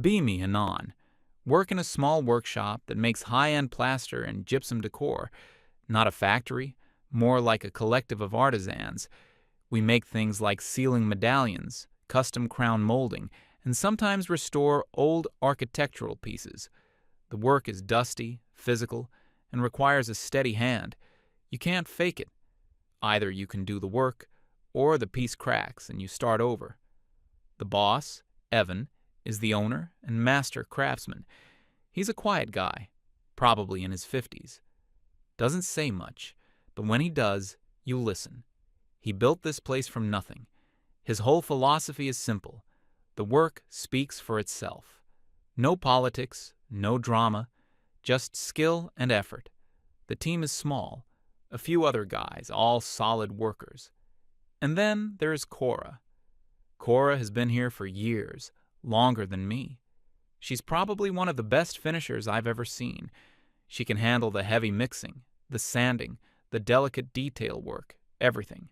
Be me anon. Work in a small workshop that makes high-end plaster and gypsum decor, not a factory, more like a collective of artisans. We make things like ceiling medallions, custom crown molding, and sometimes restore old architectural pieces. The work is dusty, physical, and requires a steady hand. You can't fake it. Either you can do the work, or the piece cracks and you start over. The boss, Evan, is the owner and master craftsman. He's a quiet guy, probably in his 50s. Doesn't say much, but when he does, you listen. He built this place from nothing. His whole philosophy is simple. The work speaks for itself. No politics, no drama, just skill and effort. The team is small, a few other guys, all solid workers. And then there's Cora. Cora has been here for years, longer than me. She's probably one of the best finishers I've ever seen. She can handle the heavy mixing, the sanding, the delicate detail work, everything.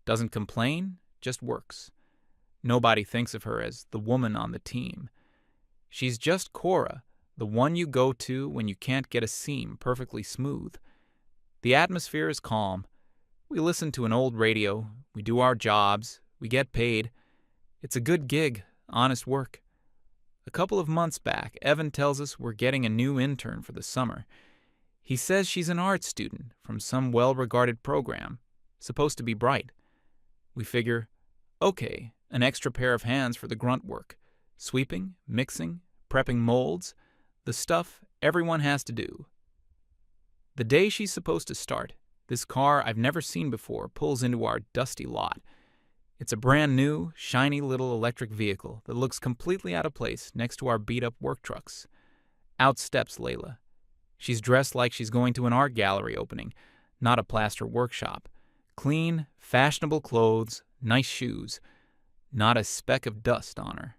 Doesn't complain, just works. Nobody thinks of her as the woman on the team. She's just Cora, the one you go to when you can't get a seam perfectly smooth. The atmosphere is calm. We listen to an old radio, we do our jobs, we get paid. It's a good gig, honest work. A couple of months back, Evan tells us we're getting a new intern for the summer. He says she's an art student from some well-regarded program, supposed to be bright. We figure, okay, an extra pair of hands for the grunt work. Sweeping, mixing, prepping molds, the stuff everyone has to do. The day she's supposed to start, this car I've never seen before pulls into our dusty lot. It's a brand new, shiny little electric vehicle that looks completely out of place next to our beat-up work trucks. Out steps Layla. She's dressed like she's going to an art gallery opening, not a plaster workshop. Clean, fashionable clothes, nice shoes. Not a speck of dust on her.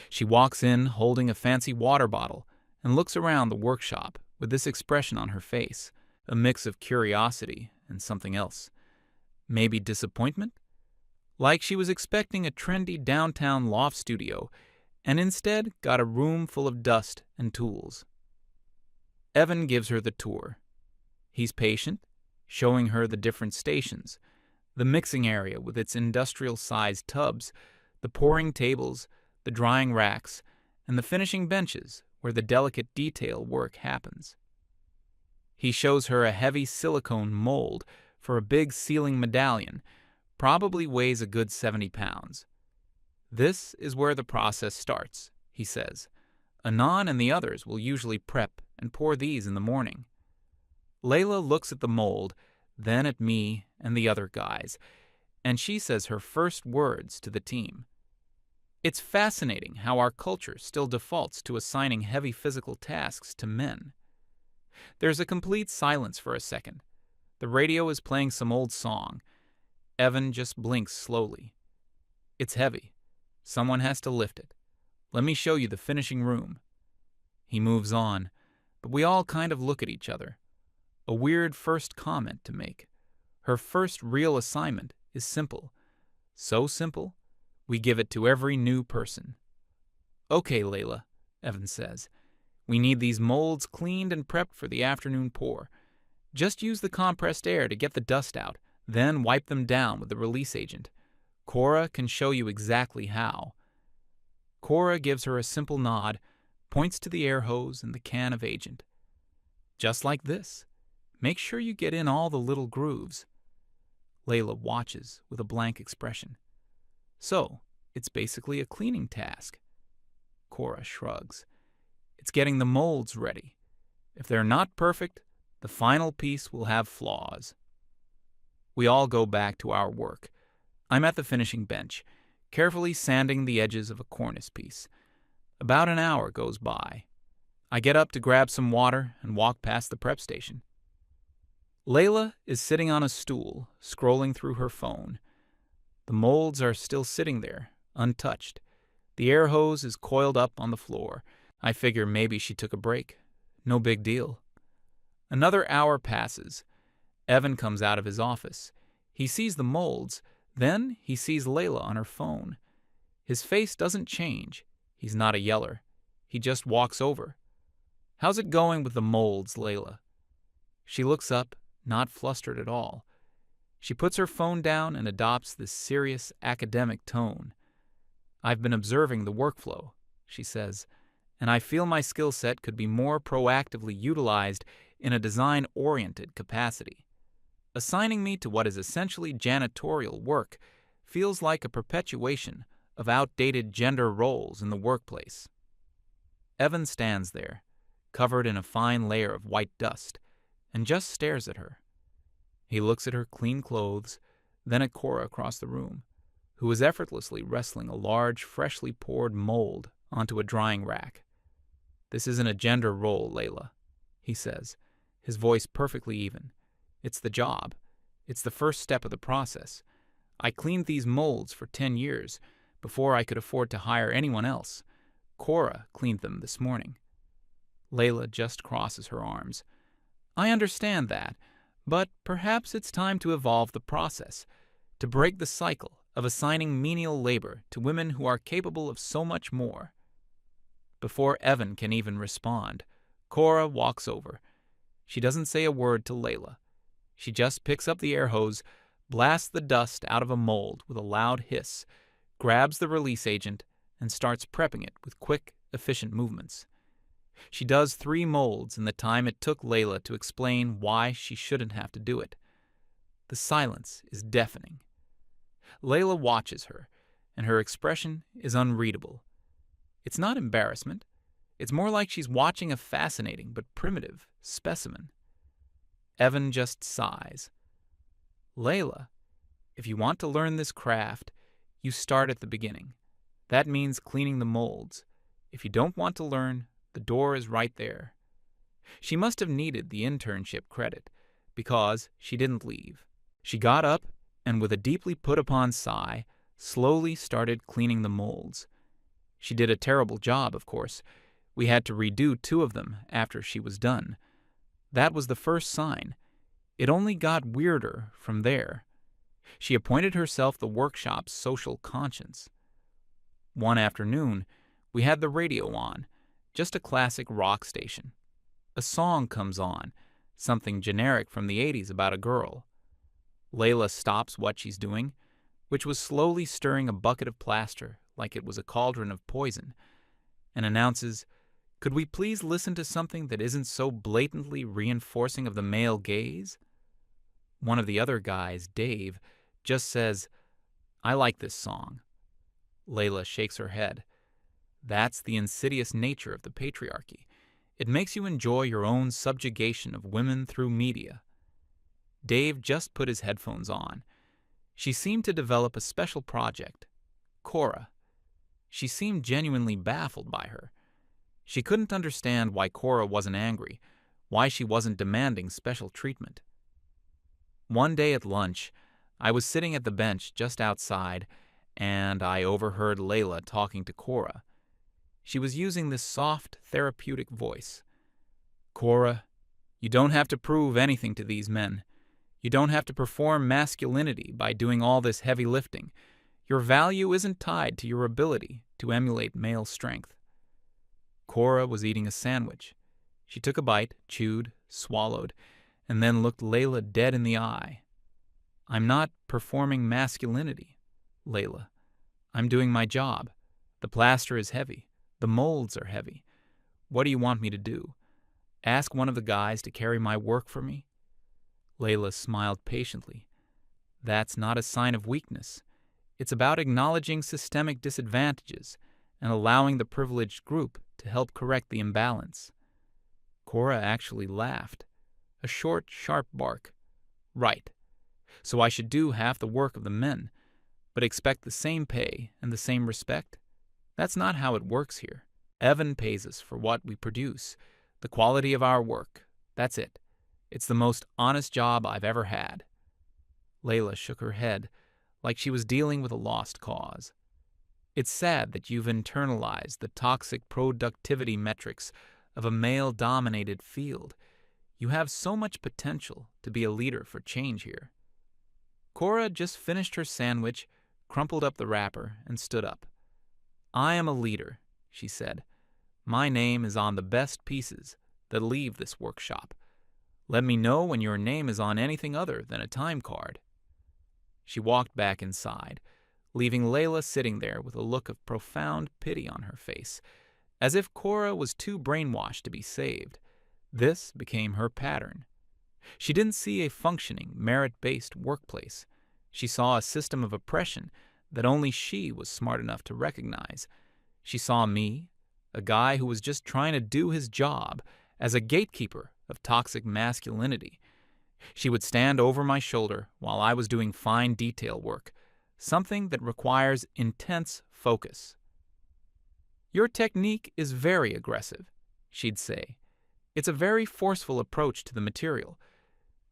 She walks in holding a fancy water bottle and looks around the workshop with this expression on her face, a mix of curiosity and something else. Maybe disappointment? Like she was expecting a trendy downtown loft studio and instead got a room full of dust and tools. Evan gives her the tour. He's patient, showing her the different stations, the mixing area with its industrial-sized tubs, the pouring tables, the drying racks, and the finishing benches where the delicate detail work happens. He shows her a heavy silicone mold for a big ceiling medallion, probably weighs a good 70 pounds. This is where the process starts, he says. Anon and the others will usually prep and pour these in the morning. Layla looks at the mold, then at me and the other guys, and she says her first words to the team. It's fascinating how our culture still defaults to assigning heavy physical tasks to men. There's a complete silence for a second. The radio is playing some old song. Evan just blinks slowly. It's heavy. Someone has to lift it. Let me show you the finishing room. He moves on, but we all kind of look at each other. A weird first comment to make. Her first real assignment is simple. So simple, we give it to every new person. Okay, Layla, Evan says. We need these molds cleaned and prepped for the afternoon pour. Just use the compressed air to get the dust out, then wipe them down with the release agent. Cora can show you exactly how. Cora gives her a simple nod, points to the air hose and the can of agent. Just like this. Make sure you get in all the little grooves. Layla watches with a blank expression. So, it's basically a cleaning task. Cora shrugs. It's getting the molds ready. If they're not perfect, the final piece will have flaws. We all go back to our work. I'm at the finishing bench, carefully sanding the edges of a cornice piece. About an hour goes by. I get up to grab some water and walk past the prep station. Layla is sitting on a stool, scrolling through her phone. The molds are still sitting there, untouched. The air hose is coiled up on the floor. I figure maybe she took a break. No big deal. Another hour passes. Evan comes out of his office. He sees the molds. Then he sees Layla on her phone. His face doesn't change. He's not a yeller. He just walks over. "How's it going with the molds, Layla?" She looks up, not flustered at all. She puts her phone down and adopts this serious academic tone. "I've been observing the workflow," she says, "and I feel my skill set could be more proactively utilized in a design-oriented capacity. Assigning me to what is essentially janitorial work feels like a perpetuation of outdated gender roles in the workplace." Evan stands there, covered in a fine layer of white dust, and just stares at her. He looks at her clean clothes, then at Cora across the room, who is effortlessly wrestling a large, freshly poured mold onto a drying rack. "This isn't a gender role, Layla," he says, his voice perfectly even. "It's the job. It's the first step of the process. I cleaned these molds for 10 years before I could afford to hire anyone else. Cora cleaned them this morning." Layla just crosses her arms. "I understand that, but perhaps it's time to evolve the process, to break the cycle of assigning menial labor to women who are capable of so much more." Before Evan can even respond, Cora walks over. She doesn't say a word to Layla. She just picks up the air hose, blasts the dust out of a mold with a loud hiss, grabs the release agent, and starts prepping it with quick, efficient movements. She does 3 molds in the time it took Layla to explain why she shouldn't have to do it. The silence is deafening. Layla watches her, and her expression is unreadable. It's not embarrassment. It's more like she's watching a fascinating but primitive specimen. Evan just sighs. "Layla, if you want to learn this craft, you start at the beginning. That means cleaning the molds. If you don't want to learn, the door is right there." She must have needed the internship credit, because she didn't leave. She got up and, with a deeply put-upon sigh, slowly started cleaning the molds. She did a terrible job, of course. We had to redo 2 of them after she was done. That was the first sign. It only got weirder from there. She appointed herself the workshop's social conscience. One afternoon, we had the radio on, just a classic rock station. A song comes on, something generic from the 80s about a girl. Layla stops what she's doing, which was slowly stirring a bucket of plaster like it was a cauldron of poison, and announces, "Could we please listen to something that isn't so blatantly reinforcing of the male gaze?" One of the other guys, Dave, just says, "I like this song." Layla shakes her head. That's the insidious nature of the patriarchy. It makes you enjoy your own subjugation of women through media. Dave just put his headphones on. She seemed to develop a special project, Cora. She seemed genuinely baffled by her. She couldn't understand why Cora wasn't angry, why she wasn't demanding special treatment. One day at lunch, I was sitting at the bench just outside, and I overheard Layla talking to Cora. She was using this soft, therapeutic voice. "Cora, you don't have to prove anything to these men. You don't have to perform masculinity by doing all this heavy lifting. Your value isn't tied to your ability to emulate male strength." Cora was eating a sandwich. She took a bite, chewed, swallowed, and then looked Layla dead in the eye. "I'm not performing masculinity, Layla. I'm doing my job. The plaster is heavy. The molds are heavy. What do you want me to do? Ask one of the guys to carry my work for me?" Layla smiled patiently. "That's not a sign of weakness. It's about acknowledging systemic disadvantages and allowing the privileged group to help correct the imbalance." Cora actually laughed. A short, sharp bark. "Right. So I should do half the work of the men, but expect the same pay and the same respect? That's not how it works here. Evan pays us for what we produce, the quality of our work. That's it. It's the most honest job I've ever had." Layla shook her head, like she was dealing with a lost cause. "It's sad that you've internalized the toxic productivity metrics of a male-dominated field. You have so much potential to be a leader for change here." Cora just finished her sandwich, crumpled up the wrapper, and stood up. "I am a leader, she said. "My name is on the best pieces that leave this workshop. Let me know when your name is on anything other than a time card." She walked back inside, leaving Layla sitting there with a look of profound pity on her face, as if Cora was too brainwashed to be saved. This became her pattern. She didn't see a functioning, merit-based workplace. She saw a system of oppression that only she was smart enough to recognize. She saw me, a guy who was just trying to do his job, as a gatekeeper of toxic masculinity. She would stand over my shoulder while I was doing fine detail work, something that requires intense focus. "Your technique is very aggressive," she'd say. "It's a very forceful approach to the material.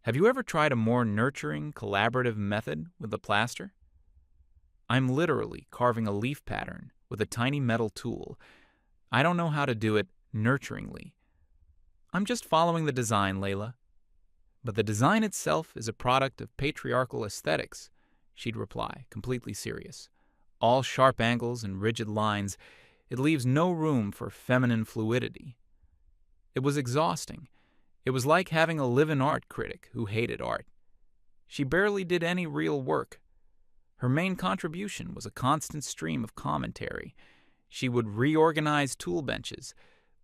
Have you ever tried a more nurturing, collaborative method with the plaster?" I'm literally carving a leaf pattern with a tiny metal tool. I don't know how to do it nurturingly. I'm just following the design, Layla. But the design itself is a product of patriarchal aesthetics, she'd reply, completely serious. All sharp angles and rigid lines, it leaves no room for feminine fluidity. It was exhausting. It was like having a live-in art critic who hated art. She barely did any real work. Her main contribution was a constant stream of commentary. She would reorganize tool benches,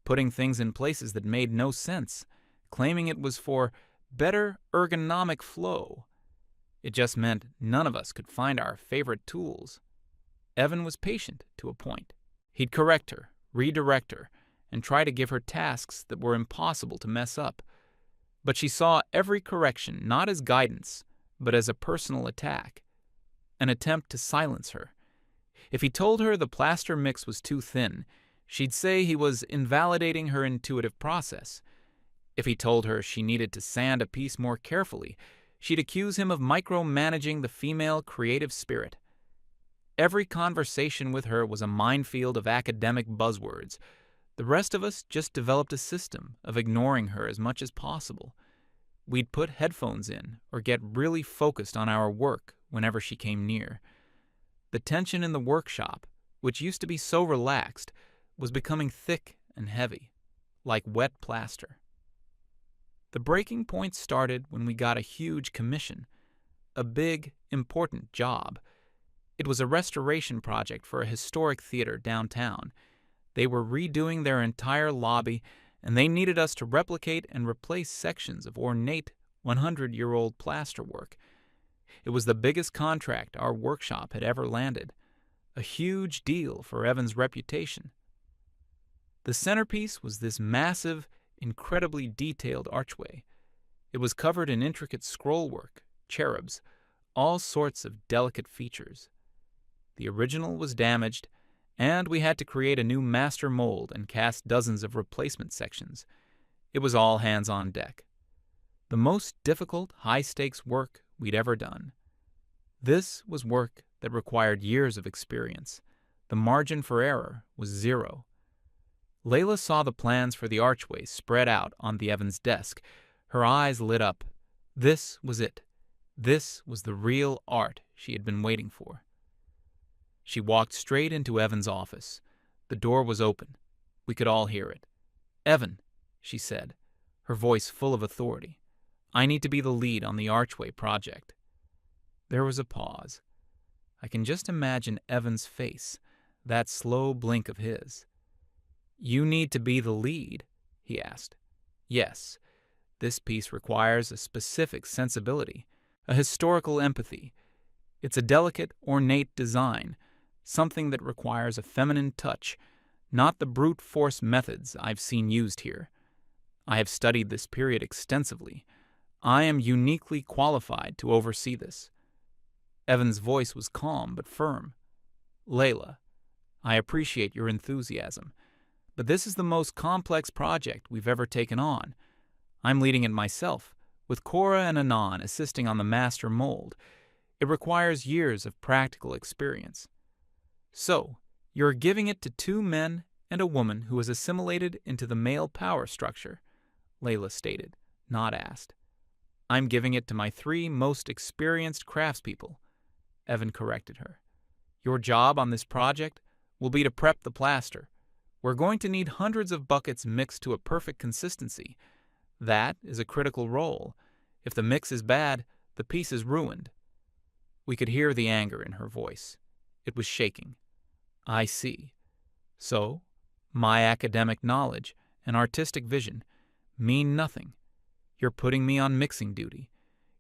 putting things in places that made no sense, claiming it was for better ergonomic flow. It just meant none of us could find our favorite tools. Evan was patient to a point. He'd correct her, redirect her, and try to give her tasks that were impossible to mess up. But she saw every correction not as guidance, but as a personal attack, an attempt to silence her. If he told her the plaster mix was too thin, she'd say he was invalidating her intuitive process. If he told her she needed to sand a piece more carefully, she'd accuse him of micromanaging the female creative spirit. Every conversation with her was a minefield of academic buzzwords. The rest of us just developed a system of ignoring her as much as possible. We'd put headphones in or get really focused on our work whenever she came near. The tension in the workshop, which used to be so relaxed, was becoming thick and heavy, like wet plaster. The breaking point started when we got a huge commission, a big, important job. It was a restoration project for a historic theater downtown. They were redoing their entire lobby, and they needed us to replicate and replace sections of ornate 100-year-old plasterwork. It was the biggest contract our workshop had ever landed, a huge deal for Evan's reputation. The centerpiece was this massive, incredibly detailed archway. It was covered in intricate scrollwork, cherubs, all sorts of delicate features. The original was damaged, and we had to create a new master mold and cast dozens of replacement sections. It was all hands on deck. The most difficult, high-stakes work we'd ever done. This was work that required years of experience. The margin for error was zero. Layla saw the plans for the archway spread out on the Evans desk. Her eyes lit up. This was it. This was the real art she had been waiting for. She walked straight into Evan's office. The door was open. We could all hear it. "Evan," she said, her voice full of authority, "I need to be the lead on the archway project." There was a pause. I can just imagine Evan's face, that slow blink of his. "You need to be the lead?" he asked. "Yes. This piece requires a specific sensibility, a historical empathy. It's a delicate, ornate design, something that requires a feminine touch, not the brute force methods I've seen used here. I have studied this period extensively. I am uniquely qualified to oversee this." Evan's voice was calm but firm. "Layla, I appreciate your enthusiasm, but this is the most complex project we've ever taken on. I'm leading it myself, with Cora and Anon assisting on the master mold. It requires years of practical experience. So, you're giving it to 2 men and a woman who has assimilated into the male power structure," Layla stated, not asked. "I'm giving it to my 3 most experienced craftspeople," Evan corrected her. "Your job on this project will be to prep the plaster, We're going to need hundreds of buckets mixed to a perfect consistency. That is a critical role. If the mix is bad, the piece is ruined." We could hear the anger in her voice. It was shaking. "I see. So, my academic knowledge and artistic vision mean nothing. You're putting me on mixing duty.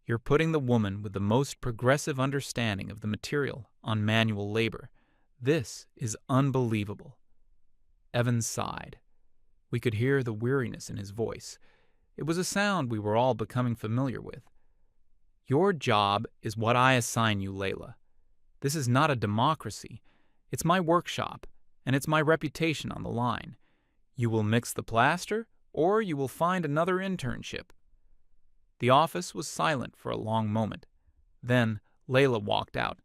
You're putting the woman with the most progressive understanding of the material on manual labor. This is unbelievable." Evans sighed. We could hear the weariness in his voice. It was a sound we were all becoming familiar with. "Your job is what I assign you, Layla. This is not a democracy. It's my workshop, and it's my reputation on the line. You will mix the plaster, or you will find another internship." The office was silent for a long moment. Then Layla walked out.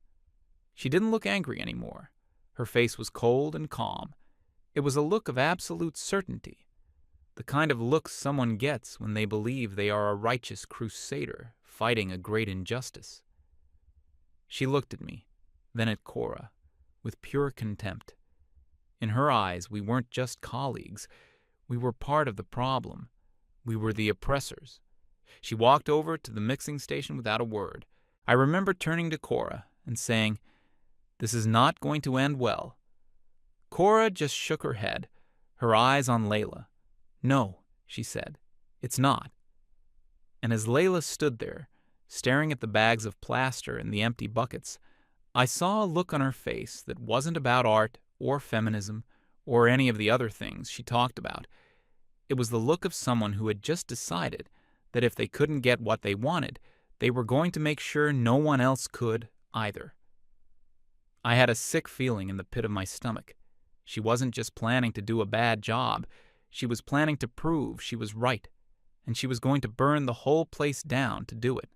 She didn't look angry anymore. Her face was cold and calm. It was a look of absolute certainty, the kind of look someone gets when they believe they are a righteous crusader fighting a great injustice. She looked at me, then at Cora, with pure contempt. In her eyes, we weren't just colleagues. We were part of the problem. We were the oppressors. She walked over to the mixing station without a word. I remember turning to Cora and saying, "This is not going to end well." Cora just shook her head, her eyes on Layla. "No," she said, "it's not." And as Layla stood there, staring at the bags of plaster and the empty buckets, I saw a look on her face that wasn't about art or feminism or any of the other things she talked about. It was the look of someone who had just decided that if they couldn't get what they wanted, they were going to make sure no one else could either. I had a sick feeling in the pit of my stomach. She wasn't just planning to do a bad job. She was planning to prove she was right, and she was going to burn the whole place down to do it.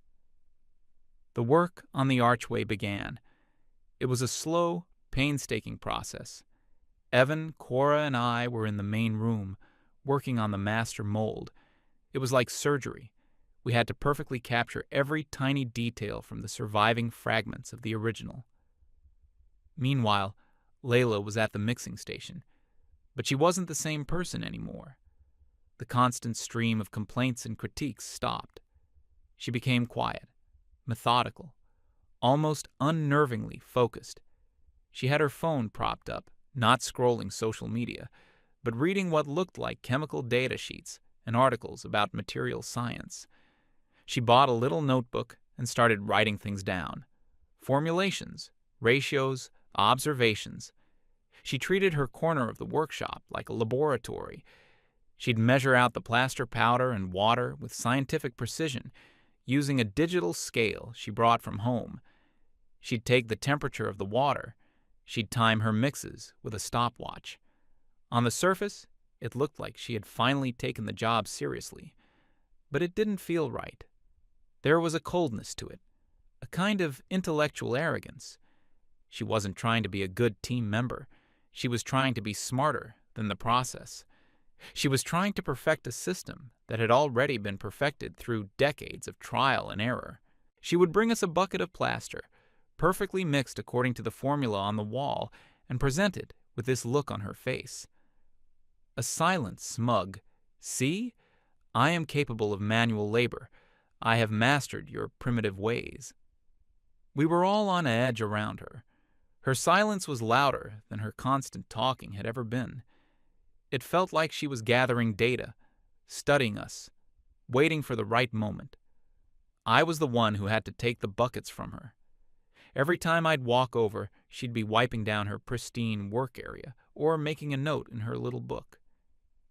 The work on the archway began. It was a slow, painstaking process. Evan, Cora, and I were in the main room, working on the master mold. It was like surgery. We had to perfectly capture every tiny detail from the surviving fragments of the original. Meanwhile, Layla was at the mixing station, but she wasn't the same person anymore. The constant stream of complaints and critiques stopped. She became quiet, methodical, almost unnervingly focused. She had her phone propped up, not scrolling social media, but reading what looked like chemical data sheets and articles about material science. She bought a little notebook and started writing things down. Formulations, ratios, observations. She treated her corner of the workshop like a laboratory. She'd measure out the plaster powder and water with scientific precision, using a digital scale she brought from home. She'd take the temperature of the water. She'd time her mixes with a stopwatch. On the surface, it looked like she had finally taken the job seriously, but it didn't feel right. There was a coldness to it, a kind of intellectual arrogance. She wasn't trying to be a good team member. She was trying to be smarter than the process. She was trying to perfect a system that had already been perfected through decades of trial and error. She would bring us a bucket of plaster, perfectly mixed according to the formula on the wall, and present it with this look on her face. A silent, smug, "See? I am capable of manual labor. I have mastered your primitive ways." We were all on edge around her. Her silence was louder than her constant talking had ever been. It felt like she was gathering data, studying us, waiting for the right moment. I was the one who had to take the buckets from her. Every time I'd walk over, she'd be wiping down her pristine work area or making a note in her little book.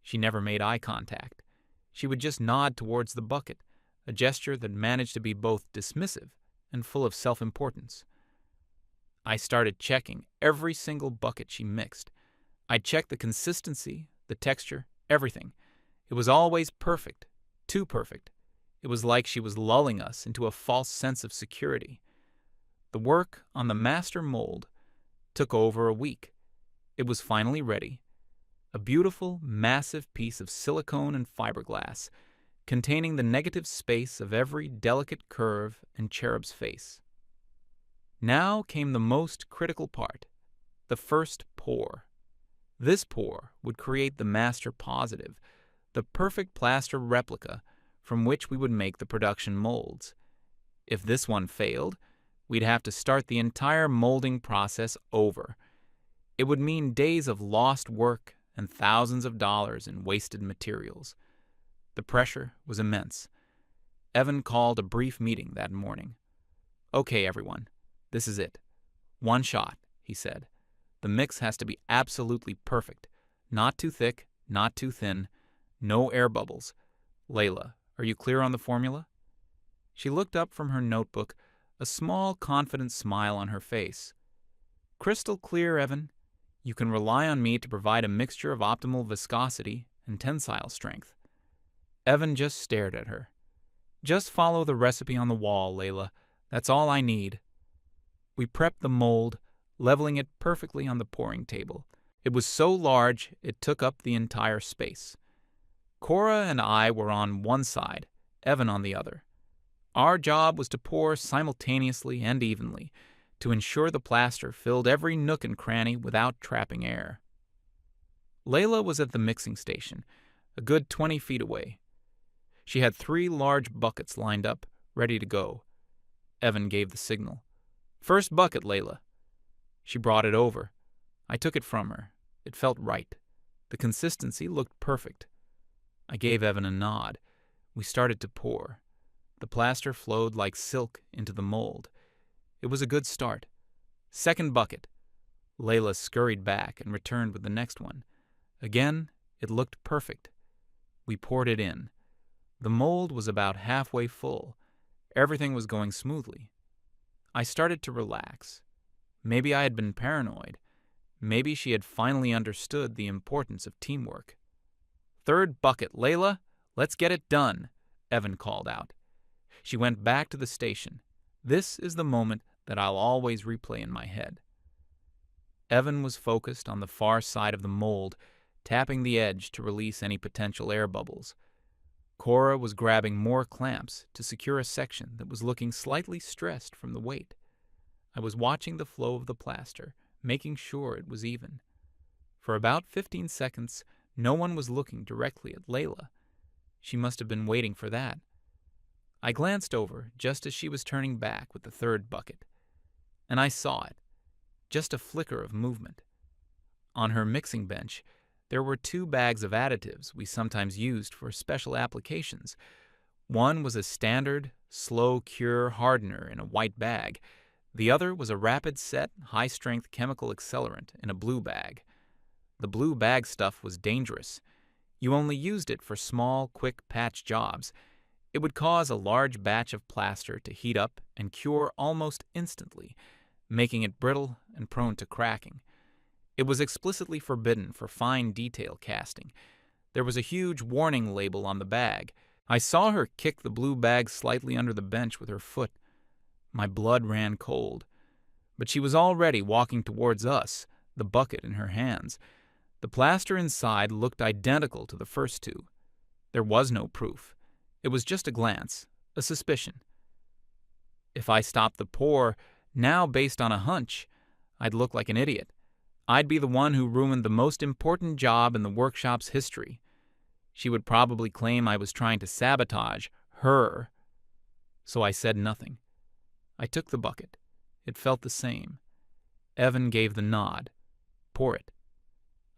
She never made eye contact. She would just nod towards the bucket, a gesture that managed to be both dismissive and full of self-importance. I started checking every single bucket she mixed. I'd check the consistency, the texture, everything. It was always perfect, too perfect. It was like she was lulling us into a false sense of security. The work on the master mold took over a week. It was finally ready. A beautiful, massive piece of silicone and fiberglass, containing the negative space of every delicate curve and cherub's face. Now came the most critical part, the first pour. This pour would create the master positive, the perfect plaster replica from which we would make the production molds. If this one failed, we'd have to start the entire molding process over. It would mean days of lost work and thousands of dollars in wasted materials. The pressure was immense. Evan called a brief meeting that morning. "Okay, everyone, this is it. One shot," he said. "The mix has to be absolutely perfect. Not too thick, not too thin, no air bubbles. Layla, are you clear on the formula?" She looked up from her notebook, a small, confident smile on her face. "Crystal clear, Evan. You can rely on me to provide a mixture of optimal viscosity and tensile strength." Evan just stared at her. "Just follow the recipe on the wall, Layla. That's all I need." We prepped the mold, leveling it perfectly on the pouring table. It was so large it took up the entire space. Cora and I were on one side, Evan on the other. Our job was to pour simultaneously and evenly, to ensure the plaster filled every nook and cranny without trapping air. Layla was at the mixing station, a good 20 feet away. She had 3 large buckets lined up, ready to go. Evan gave the signal. "First bucket, Layla." She brought it over. I took it from her. It felt right. The consistency looked perfect. I gave Evan a nod. We started to pour. The plaster flowed like silk into the mold. It was a good start. "Second bucket." Layla scurried back and returned with the next one. Again, it looked perfect. We poured it in. The mold was about halfway full. Everything was going smoothly. I started to relax. Maybe I had been paranoid. Maybe she had finally understood the importance of teamwork. "Third bucket, Layla. Let's get it done," Evan called out. She went back to the station. This is the moment that I'll always replay in my head. Evan was focused on the far side of the mold, tapping the edge to release any potential air bubbles. Cora was grabbing more clamps to secure a section that was looking slightly stressed from the weight. I was watching the flow of the plaster, making sure it was even. For about 15 seconds, no one was looking directly at Layla. She must have been waiting for that. I glanced over just as she was turning back with the third bucket, and I saw it, just a flicker of movement. On her mixing bench, there were 2 bags of additives we sometimes used for special applications. One was a standard, slow-cure hardener in a white bag. The other was a rapid-set, high-strength chemical accelerant in a blue bag. The blue bag stuff was dangerous. You only used it for small, quick patch jobs. It would cause a large batch of plaster to heat up and cure almost instantly, making it brittle and prone to cracking. It was explicitly forbidden for fine detail casting. There was a huge warning label on the bag. I saw her kick the blue bag slightly under the bench with her foot. My blood ran cold. But she was already walking towards us, the bucket in her hands. The plaster inside looked identical to the first 2. There was no proof. It was just a glance, a suspicion. If I stopped the pour, now based on a hunch, I'd look like an idiot. I'd be the one who ruined the most important job in the workshop's history. She would probably claim I was trying to sabotage her. So I said nothing. I took the bucket. It felt the same. Evan gave the nod. "Pour it."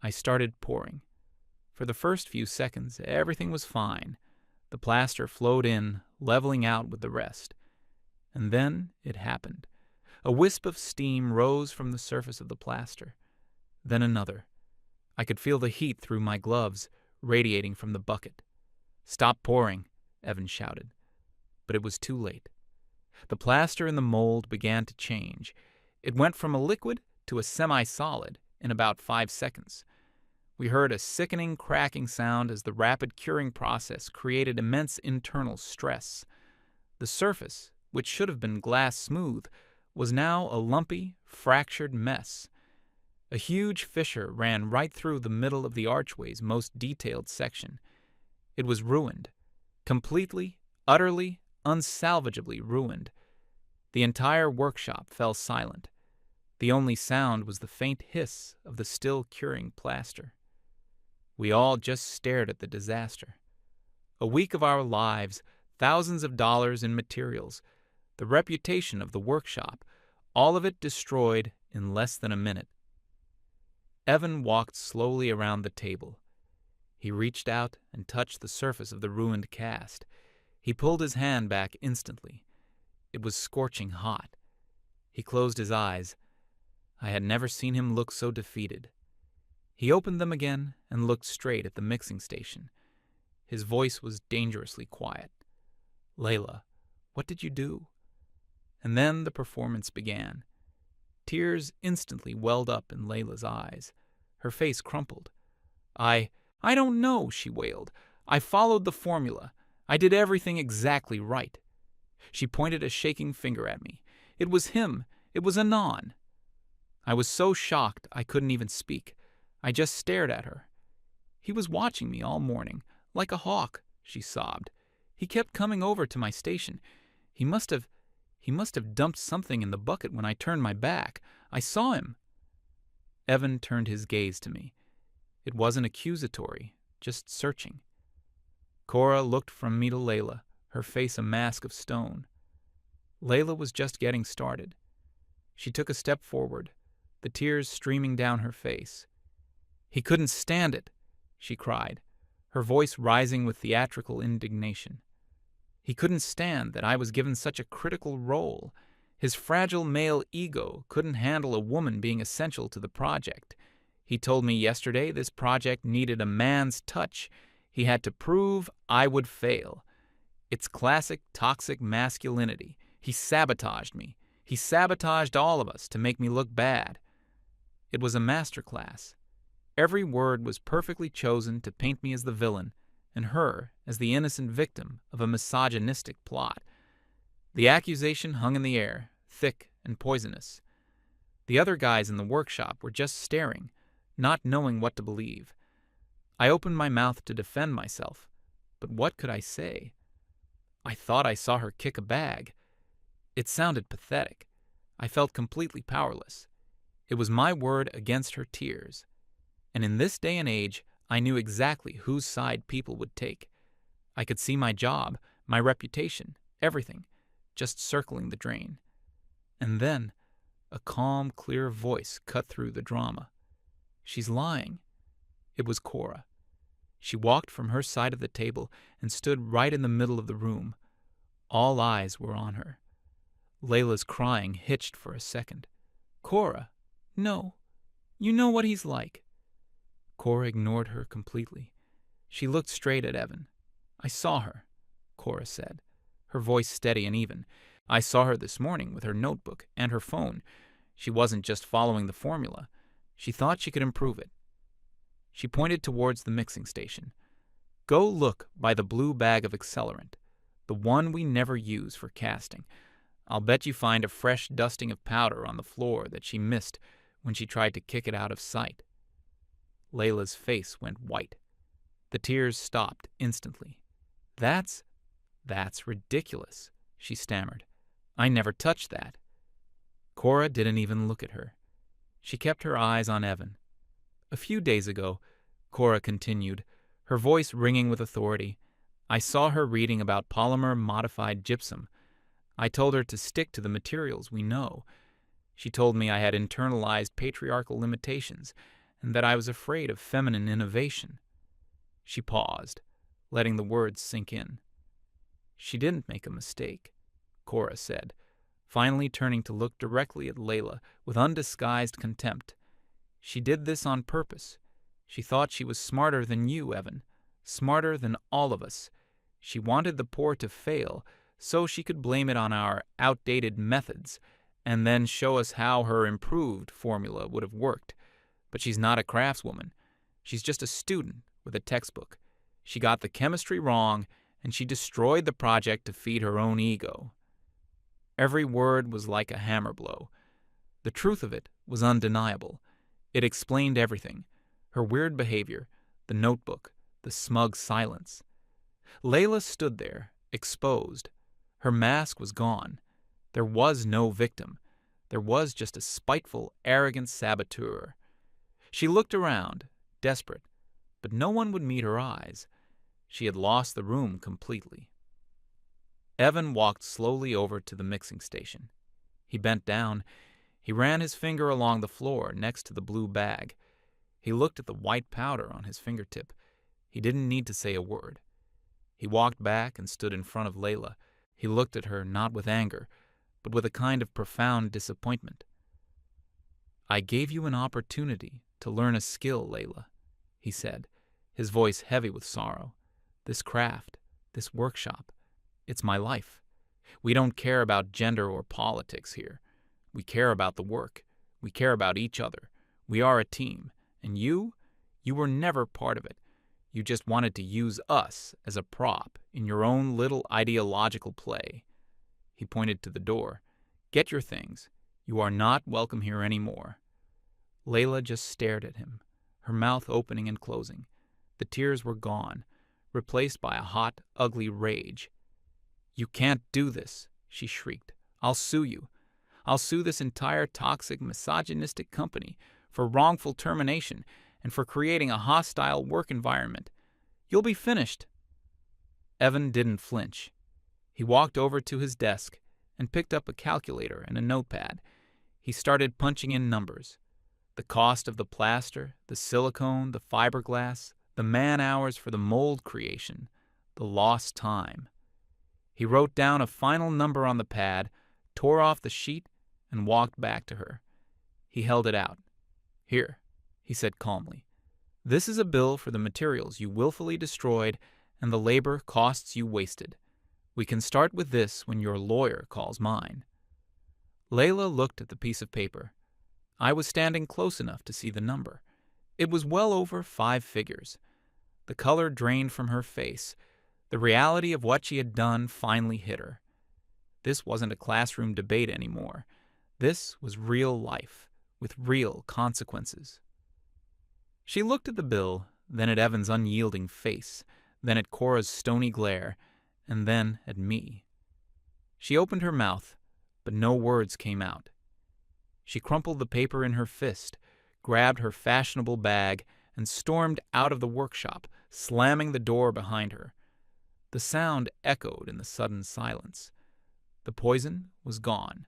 I started pouring. For the first few seconds, everything was fine. The plaster flowed in, leveling out with the rest. And then it happened. A wisp of steam rose from the surface of the plaster. Then another. I could feel the heat through my gloves, radiating from the bucket. "Stop pouring," Evan shouted. But it was too late. The plaster in the mold began to change. It went from a liquid to a semi-solid in about 5 seconds. We heard a sickening cracking sound as the rapid curing process created immense internal stress. The surface, which should have been glass smooth, was now a lumpy, fractured mess. A huge fissure ran right through the middle of the archway's most detailed section. It was ruined. Completely, utterly, unsalvageably ruined. The entire workshop fell silent. The only sound was the faint hiss of the still curing plaster. We all just stared at the disaster. A week of our lives, thousands of dollars in materials, the reputation of the workshop, all of it destroyed in less than a minute. Evan walked slowly around the table. He reached out and touched the surface of the ruined cast. He pulled his hand back instantly. It was scorching hot. He closed his eyes. I had never seen him look so defeated. He opened them again and looked straight at the mixing station. His voice was dangerously quiet. "Layla, what did you do?" And then the performance began. Tears instantly welled up in Layla's eyes. Her face crumpled. I don't know," she wailed. "I followed the formula. I did everything exactly right." She pointed a shaking finger at me. "It was him. It was Anon." I was so shocked I couldn't even speak. I just stared at her. "He was watching me all morning, like a hawk," she sobbed. "He kept coming over to my station. He must have dumped something in the bucket when I turned my back. I saw him." Evan turned his gaze to me. It wasn't accusatory, just searching. Cora looked from me to Layla, her face a mask of stone. Layla was just getting started. She took a step forward, the tears streaming down her face. "He couldn't stand it," she cried, her voice rising with theatrical indignation. "He couldn't stand that I was given such a critical role. His fragile male ego couldn't handle a woman being essential to the project. He told me yesterday this project needed a man's touch. He had to prove I would fail. It's classic toxic masculinity. He sabotaged me. He sabotaged all of us to make me look bad." It was a masterclass. Every word was perfectly chosen to paint me as the villain and her as the innocent victim of a misogynistic plot. The accusation hung in the air, thick and poisonous. The other guys in the workshop were just staring, not knowing what to believe. I opened my mouth to defend myself, but what could I say? I thought I saw her kick a bag. It sounded pathetic. I felt completely powerless. It was my word against her tears. And in this day and age, I knew exactly whose side people would take. I could see my job, my reputation, everything, just circling the drain. And then, a calm, clear voice cut through the drama. "She's lying." It was Cora. She walked from her side of the table and stood right in the middle of the room. All eyes were on her. Layla's crying hitched for a second. "Cora, no. You know what he's like." Cora ignored her completely. She looked straight at Evan. "I saw her," Cora said, her voice steady and even. "I saw her this morning with her notebook and her phone. She wasn't just following the formula. She thought she could improve it." She pointed towards the mixing station. "Go look by the blue bag of accelerant, the one we never use for casting. I'll bet you find a fresh dusting of powder on the floor that she missed when she tried to kick it out of sight." Layla's face went white. The tears stopped instantly. That's ridiculous," she stammered. "I never touched that." Cora didn't even look at her. She kept her eyes on Evan. "A few days ago," Cora continued, her voice ringing with authority, "I saw her reading about polymer-modified gypsum. I told her to stick to the materials we know. She told me I had internalized patriarchal limitations and that I was afraid of feminine innovation." She paused, letting the words sink in. "She didn't make a mistake," Cora said, finally turning to look directly at Layla with undisguised contempt. "She did this on purpose. She thought she was smarter than you, Evan, smarter than all of us. She wanted the poor to fail so she could blame it on our outdated methods and then show us how her improved formula would have worked. But she's not a craftswoman. She's just a student with a textbook. She got the chemistry wrong, and she destroyed the project to feed her own ego." Every word was like a hammer blow. The truth of it was undeniable. It explained everything. Her weird behavior, the notebook, the smug silence. Layla stood there, exposed. Her mask was gone. There was no victim. There was just a spiteful, arrogant saboteur. She looked around, desperate, but no one would meet her eyes. She had lost the room completely. Evan walked slowly over to the mixing station. He bent down. He ran his finger along the floor next to the blue bag. He looked at the white powder on his fingertip. He didn't need to say a word. He walked back and stood in front of Layla. He looked at her not with anger, but with a kind of profound disappointment. "I gave you an opportunity to learn a skill, Layla," he said, his voice heavy with sorrow. "This craft, this workshop, it's my life. We don't care about gender or politics here. We care about the work. We care about each other. We are a team. And you were never part of it. You just wanted to use us as a prop in your own little ideological play." He pointed to the door. "Get your things. You are not welcome here anymore." Layla just stared at him, her mouth opening and closing. The tears were gone, replaced by a hot, ugly rage. "You can't do this," she shrieked. "I'll sue you. I'll sue this entire toxic, misogynistic company for wrongful termination and for creating a hostile work environment. You'll be finished." Evan didn't flinch. He walked over to his desk and picked up a calculator and a notepad. He started punching in numbers. The cost of the plaster, the silicone, the fiberglass, the man-hours for the mold creation, the lost time. He wrote down a final number on the pad, tore off the sheet, and walked back to her. He held it out. "Here," he said calmly. "This is a bill for the materials you willfully destroyed and the labor costs you wasted. We can start with this when your lawyer calls mine." Layla looked at the piece of paper. I was standing close enough to see the number. It was well over 5 figures. The color drained from her face. The reality of what she had done finally hit her. This wasn't a classroom debate anymore. This was real life, with real consequences. She looked at the bill, then at Evan's unyielding face, then at Cora's stony glare, and then at me. She opened her mouth, but no words came out. She crumpled the paper in her fist, grabbed her fashionable bag, and stormed out of the workshop, slamming the door behind her. The sound echoed in the sudden silence. The poison was gone.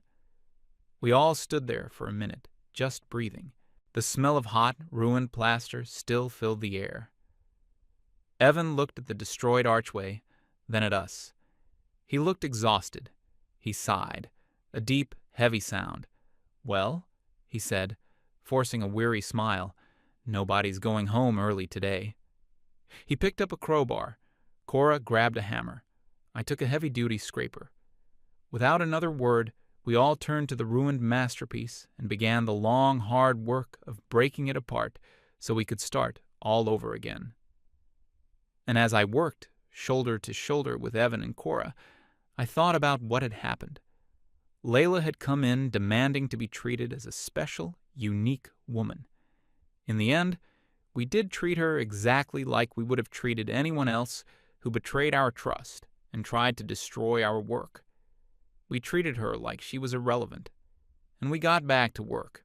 We all stood there for a minute, just breathing. The smell of hot, ruined plaster still filled the air. Evan looked at the destroyed archway, then at us. He looked exhausted. He sighed, a deep, heavy sound. "Well," he said, forcing a weary smile, "nobody's going home early today." He picked up a crowbar. Cora grabbed a hammer. I took a heavy-duty scraper. Without another word, we all turned to the ruined masterpiece and began the long, hard work of breaking it apart so we could start all over again. And as I worked, shoulder to shoulder with Evan and Cora, I thought about what had happened. Layla had come in demanding to be treated as a special, unique woman. In the end, we did treat her exactly like we would have treated anyone else who betrayed our trust and tried to destroy our work. We treated her like she was irrelevant, and we got back to work.